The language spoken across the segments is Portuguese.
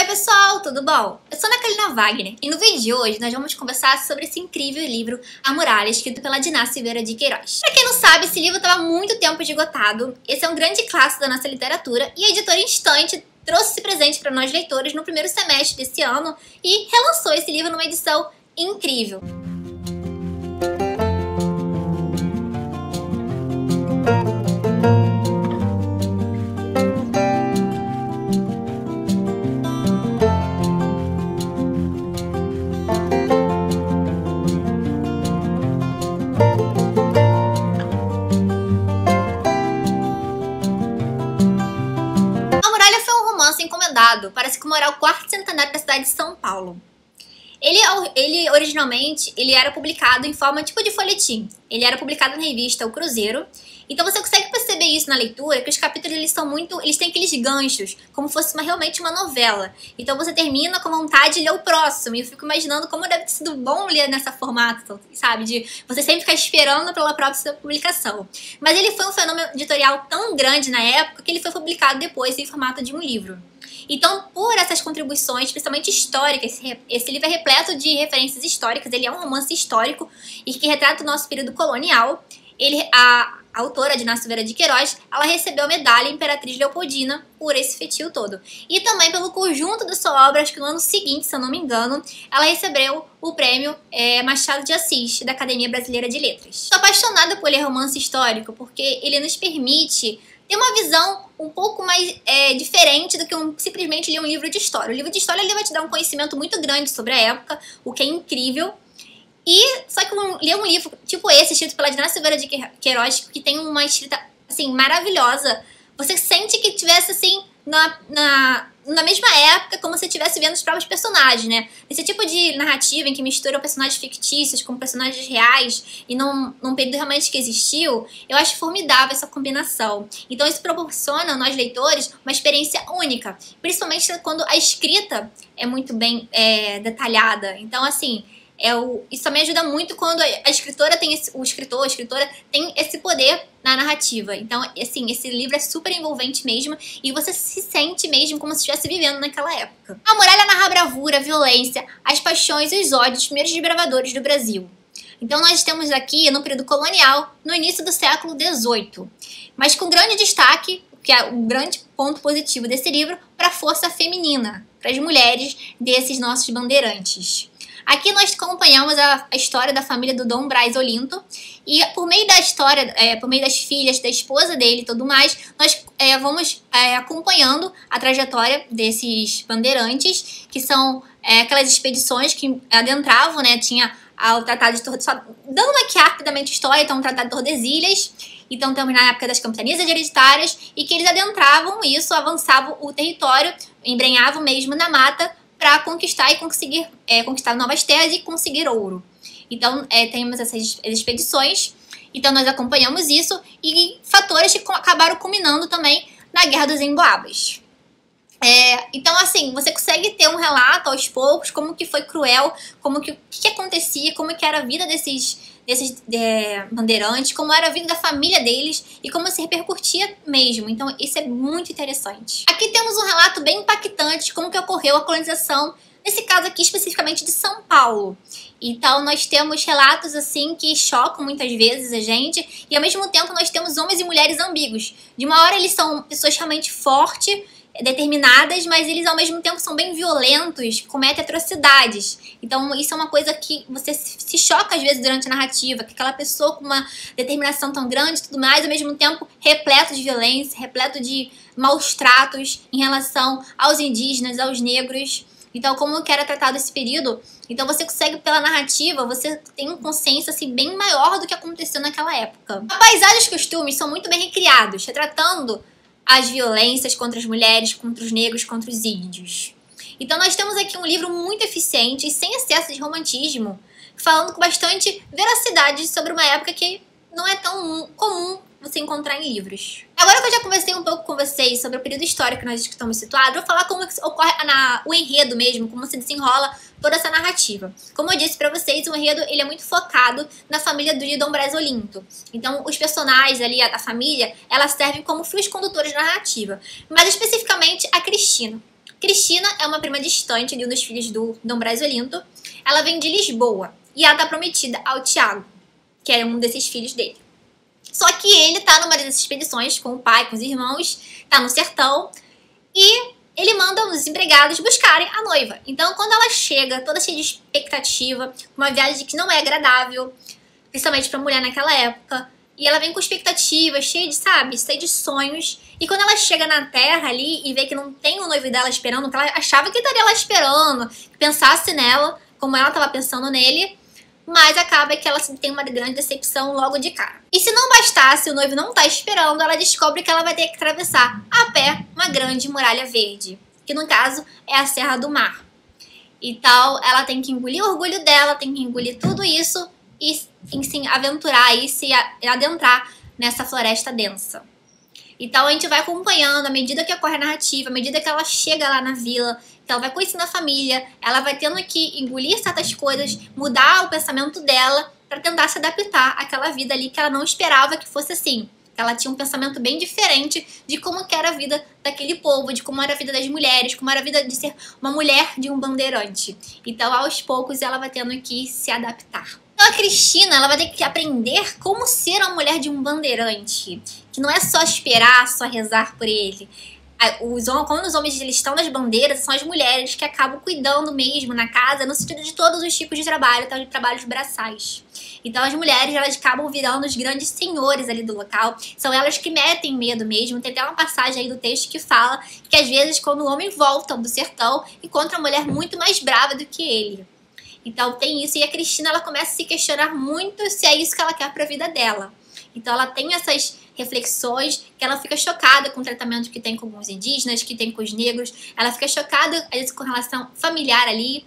pessoal, tudo bom? Eu sou Ana Carolina Wagner e no vídeo de hoje nós vamos conversar sobre esse incrível livro A Muralha, escrito pela Diná Silveira de Queiroz. Pra quem não sabe, esse livro estava há muito tempo esgotado, esse é um grande clássico da nossa literatura e a editora Instante trouxe esse presente para nós leitores no primeiro semestre desse ano e relançou esse livro numa edição incrível. Encomendado para se comemorar o 4º centenário da cidade de São Paulo. Ele originalmente era publicado em forma tipo de folhetim. Ele era publicado na revista O Cruzeiro. Então você consegue perceber isso na leitura, que os capítulos eles têm aqueles ganchos, como fosse realmente uma novela. Então você termina com vontade de ler o próximo. E eu fico imaginando como deve ter sido bom ler nessa formato, sabe? De você sempre ficar esperando pela próxima publicação. Mas ele foi um fenômeno editorial tão grande na época que ele foi publicado depois em formato de um livro. Então, por essas contribuições, principalmente históricas, esse livro é repleto de referências históricas, ele é um romance histórico e que retrata o nosso período colonial. A autora, Diná Silveira de Queiroz, ela recebeu a medalha Imperatriz Leopoldina por esse feitio todo. E também pelo conjunto da sua obra, acho que no ano seguinte, se eu não me engano, ela recebeu o prêmio Machado de Assis, da Academia Brasileira de Letras. Sou apaixonada por ler romance histórico, porque ele nos permite ter uma visão um pouco mais diferente do que simplesmente ler um livro de história. O livro de história ele vai te dar um conhecimento muito grande sobre a época, o que é incrível. Só que ler um livro tipo esse, escrito pela Diná Silveira de Queiroz, que tem uma escrita assim, maravilhosa, você sente que tivesse assim, na mesma época, como se estivesse vendo os próprios personagens, né? Esse tipo de narrativa em que misturam personagens fictícios com personagens reais e num período realmente que existiu, eu acho formidável essa combinação. Então isso proporciona a nós leitores uma experiência única, principalmente quando a escrita é muito bem detalhada. Então assim, isso também ajuda muito quando a escritora tem o escritor, a escritora tem esse poder na narrativa. Então, assim, esse livro é super envolvente mesmo e você se sente mesmo como se estivesse vivendo naquela época. A Muralha narra a bravura, a violência, as paixões e os ódios dos primeiros desbravadores do Brasil. Então, nós estamos aqui no período colonial, no início do século XVIII, mas com grande destaque, que é o grande ponto positivo desse livro, para a força feminina, para as mulheres desses nossos bandeirantes. Aqui nós acompanhamos a história da família do Dom Braz Olinto e por meio da história, por meio das filhas, da esposa dele e tudo mais, nós vamos acompanhando a trajetória desses bandeirantes, que são aquelas expedições que adentravam, né, tinha o Tratado de Tordesilhas, dando aqui rapidamente a história, então o Tratado de Tordesilhas, então estamos na época das capitanias hereditárias, e que eles adentravam isso, avançavam o território, embrenhavam mesmo na mata, para conquistar e conseguir conquistar novas terras e conseguir ouro. Então, temos essas expedições, então nós acompanhamos isso, e fatores que acabaram culminando também na Guerra dos Emboabas. Então, assim, você consegue ter um relato aos poucos, como que foi cruel, o que acontecia, como que era a vida desses bandeirantes, como era a vida da família deles e como se repercutia mesmo. Então isso é muito interessante. Aqui temos um relato bem impactante de como que ocorreu a colonização, nesse caso aqui especificamente de São Paulo. Então nós temos relatos assim que chocam muitas vezes a gente e ao mesmo tempo nós temos homens e mulheres ambíguos. De uma hora eles são pessoas realmente fortes, determinadas, mas eles ao mesmo tempo são bem violentos, cometem atrocidades. Então isso é uma coisa que você se choca às vezes durante a narrativa, que aquela pessoa com uma determinação tão grande e tudo mais, ao mesmo tempo repleto de violência, repleto de maus tratos em relação aos indígenas, aos negros. Então como que era tratado esse período? Então você consegue, pela narrativa, você tem uma consciência assim, bem maior do que aconteceu naquela época. A paisagem e os costumes são muito bem recriados, retratando as violências contra as mulheres, contra os negros, contra os índios. Então nós temos aqui um livro muito eficiente e sem excesso de romantismo, falando com bastante veracidade sobre uma época que não é tão comum você encontrar em livros. Agora que eu já conversei um pouco com vocês sobre o período histórico que nós estamos situados, eu vou falar como ocorre o enredo mesmo, como se desenrola toda essa narrativa. Como eu disse pra vocês, o enredo ele é muito focado na família do Dom Braz Olinto. Então, os personagens ali, a família, elas servem como fios condutores da narrativa. Mas especificamente a Cristina. Cristina é uma prima distante de um dos filhos do Dom Brasolinto. Ela vem de Lisboa e ela tá prometida ao Tiago, que é um desses filhos dele. Só que ele tá numa dessas expedições com o pai, com os irmãos, tá no sertão e ele manda os empregados buscarem a noiva. Então, quando ela chega, toda cheia de expectativa, uma viagem que não é agradável, principalmente pra mulher naquela época, e ela vem com expectativas, cheia de, sabe, cheia de sonhos. E quando ela chega na terra ali e vê que não tem o noivo dela esperando, que ela achava que estaria lá esperando, que pensasse nela, como ela estava pensando nele, mas acaba que ela tem uma grande decepção logo de cara. E se não bastasse o noivo não estar esperando, ela descobre que ela vai ter que atravessar a pé uma grande muralha verde, que no caso é a Serra do Mar. Então ela tem que engolir o orgulho dela, tem que engolir tudo isso e se aventurar e se adentrar nessa floresta densa. Então a gente vai acompanhando à medida que ocorre a narrativa, à medida que ela chega lá na vila, que ela vai conhecendo a família, ela vai tendo que engolir certas coisas, mudar o pensamento dela para tentar se adaptar àquela vida ali que ela não esperava que fosse assim. Ela tinha um pensamento bem diferente de como que era a vida daquele povo, de como era a vida das mulheres, como era a vida de ser uma mulher de um bandeirante. Então, aos poucos, ela vai tendo que se adaptar. Então, a Cristina, ela vai ter que aprender como ser uma mulher de um bandeirante, que não é só esperar, só rezar por ele. Quando os homens eles estão nas bandeiras, são as mulheres que acabam cuidando mesmo na casa, no sentido de todos os tipos de trabalho, então de trabalhos braçais. Então as mulheres, elas acabam virando os grandes senhores ali do local, são elas que metem medo mesmo. Tem até uma passagem aí do texto que fala que às vezes quando o homem volta do sertão, encontra uma mulher muito mais brava do que ele. Então tem isso, e a Cristina ela começa a se questionar muito se é isso que ela quer pra vida dela. Então ela tem essas reflexões que ela fica chocada com o tratamento que tem com alguns indígenas, que tem com os negros. Ela fica chocada, às vezes, com relação familiar ali,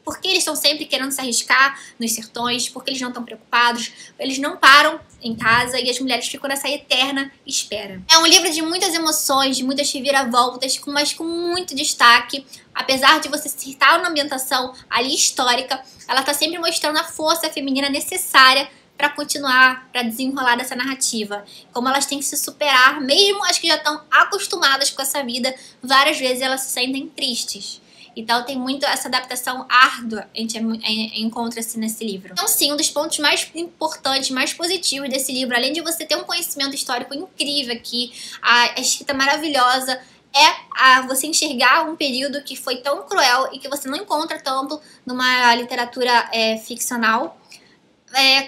porque eles estão sempre querendo se arriscar nos sertões, porque eles não estão preocupados, eles não param em casa e as mulheres ficam nessa eterna espera. É um livro de muitas emoções, de muitas reviravoltas, mas com muito destaque. Apesar de você citar uma ambientação ali histórica, ela está sempre mostrando a força feminina necessária para continuar, para desenrolar dessa narrativa. Como elas têm que se superar, mesmo as que já estão acostumadas com essa vida, várias vezes elas se sentem tristes. Então tem muito essa adaptação árdua, a gente encontra-se nesse livro. Então sim, um dos pontos mais importantes, mais positivos desse livro, além de você ter um conhecimento histórico incrível aqui, a escrita maravilhosa, é você enxergar um período que foi tão cruel e que você não encontra tanto numa literatura ficcional,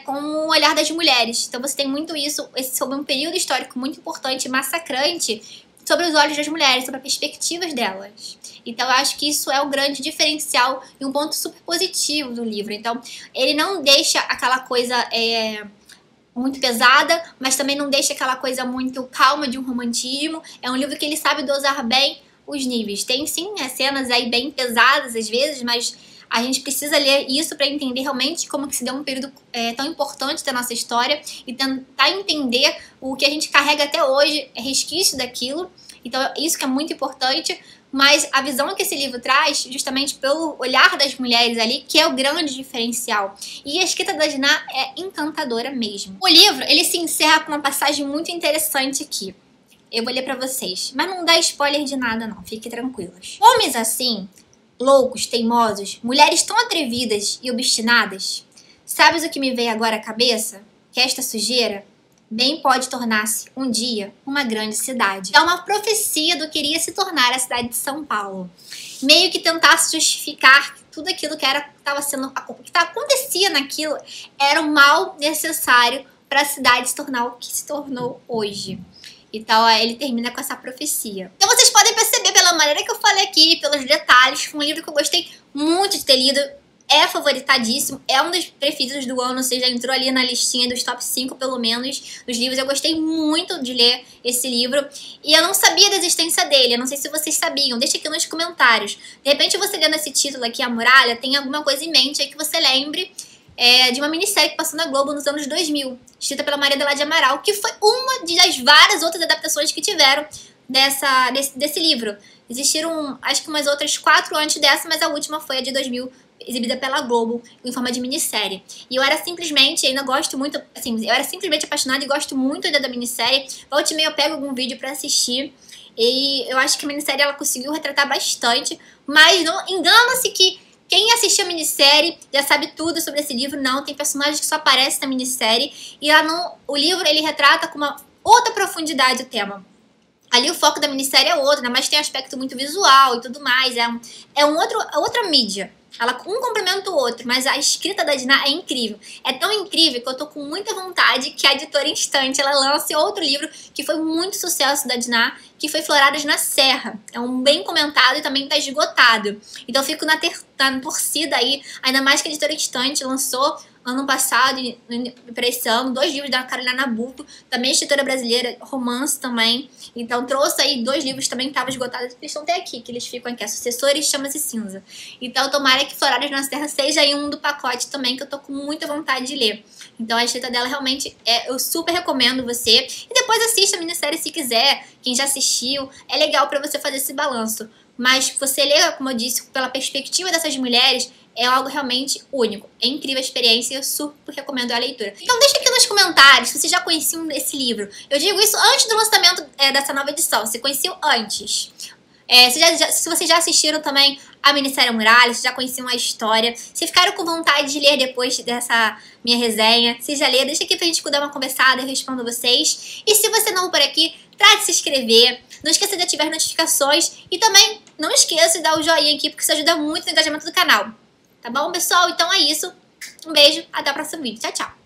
com o olhar das mulheres. Então você tem muito isso sobre um período histórico muito importante, massacrante, sobre os olhos das mulheres, sobre as perspectivas delas. Então eu acho que isso é o grande diferencial e um ponto super positivo do livro. Então ele não deixa aquela coisa muito pesada, mas também não deixa aquela coisa muito calma de um romantismo. É um livro que ele sabe dosar bem os níveis. Tem sim cenas aí bem pesadas às vezes, mas a gente precisa ler isso para entender realmente como que se deu um período tão importante da nossa história e tentar entender o que a gente carrega até hoje, resquício daquilo. Então isso que é muito importante, mas a visão que esse livro traz, justamente pelo olhar das mulheres ali, que é o grande diferencial. E a escrita da Diná é encantadora mesmo. O livro, ele se encerra com uma passagem muito interessante aqui. Eu vou ler pra vocês, mas não dá spoiler de nada não, fiquem tranquilos. Homens assim, loucos, teimosos, mulheres tão atrevidas e obstinadas, sabes o que me veio agora à cabeça? Que esta sujeira bem pode tornar-se, um dia, uma grande cidade. É uma profecia do que iria se tornar a cidade de São Paulo. Meio que tentasse justificar que tudo aquilo que acontecia naquilo era um mal necessário para a cidade se tornar o que se tornou hoje. Então ele termina com essa profecia. Então vocês podem perceber pela maneira que eu falei aqui, pelos detalhes, foi um livro que eu gostei muito de ter lido. É favoritadíssimo, é um dos preferidos do ano, ou seja, entrou ali na listinha dos top 5, pelo menos, dos livros. Eu gostei muito de ler esse livro e eu não sabia da existência dele, eu não sei se vocês sabiam, deixa aqui nos comentários. De repente você lendo esse título aqui, A Muralha, tem alguma coisa em mente aí que você lembre de uma minissérie que passou na Globo nos anos 2000, escrita pela Maria Adelaide Amaral, que foi uma das várias outras adaptações que tiveram desse livro. Existiram, acho que umas outras 4 antes dessa, mas a última foi a de 2000, exibida pela Globo, em forma de minissérie. E eu era simplesmente, ainda gosto muito, assim, eu era simplesmente apaixonada e gosto muito ainda da minissérie. Volta e meia eu pego algum vídeo pra assistir. E eu acho que a minissérie ela conseguiu retratar bastante, mas não engana-se que quem assistiu a minissérie já sabe tudo sobre esse livro. Não, tem personagens que só aparecem na minissérie e lá no, o livro ele retrata com uma outra profundidade o tema. Ali o foco da minissérie é outro, né? Mas tem aspecto muito visual e tudo mais. Outra mídia. Um complementa o outro, mas a escrita da Diná é incrível. É tão incrível que eu tô com muita vontade que a Editora Instante ela lance outro livro que foi muito sucesso da Diná, que foi Floradas na Serra. É um bem comentado e também tá esgotado. Então eu fico na torcida aí, ainda mais que a Editora Instante lançou ano passado, para esse ano, 2 livros da Carolina Nabuco, também escritora brasileira, romance também. Então trouxe aí 2 livros também que estavam esgotados, que eles estão até aqui, que eles ficam aqui, a Sucessores, Chamas e Cinza. Então tomara que Floradas na Serra seja aí um do pacote também, que eu tô com muita vontade de ler. Então a escrita dela realmente, eu super recomendo você. E depois assista a minissérie se quiser, quem já assistiu, é legal pra você fazer esse balanço. Mas você lê, como eu disse, pela perspectiva dessas mulheres, é algo realmente único. É incrível a experiência e eu super recomendo a leitura. Então deixa aqui nos comentários se você já conhecia esse livro. Eu digo isso antes do lançamento dessa nova edição. Você conheceu antes. Se vocês já assistiram também a minissérie Muralha, se já conheciam a história, se ficaram com vontade de ler depois dessa minha resenha, se já lê, deixa aqui pra gente dar uma conversada, eu respondo vocês. E se você não por aqui, trate de se inscrever, não esqueça de ativar as notificações e também não esqueça de dar o joinha aqui, porque isso ajuda muito no engajamento do canal. Tá bom, pessoal? Então é isso. Um beijo, até o próximo vídeo. Tchau, tchau!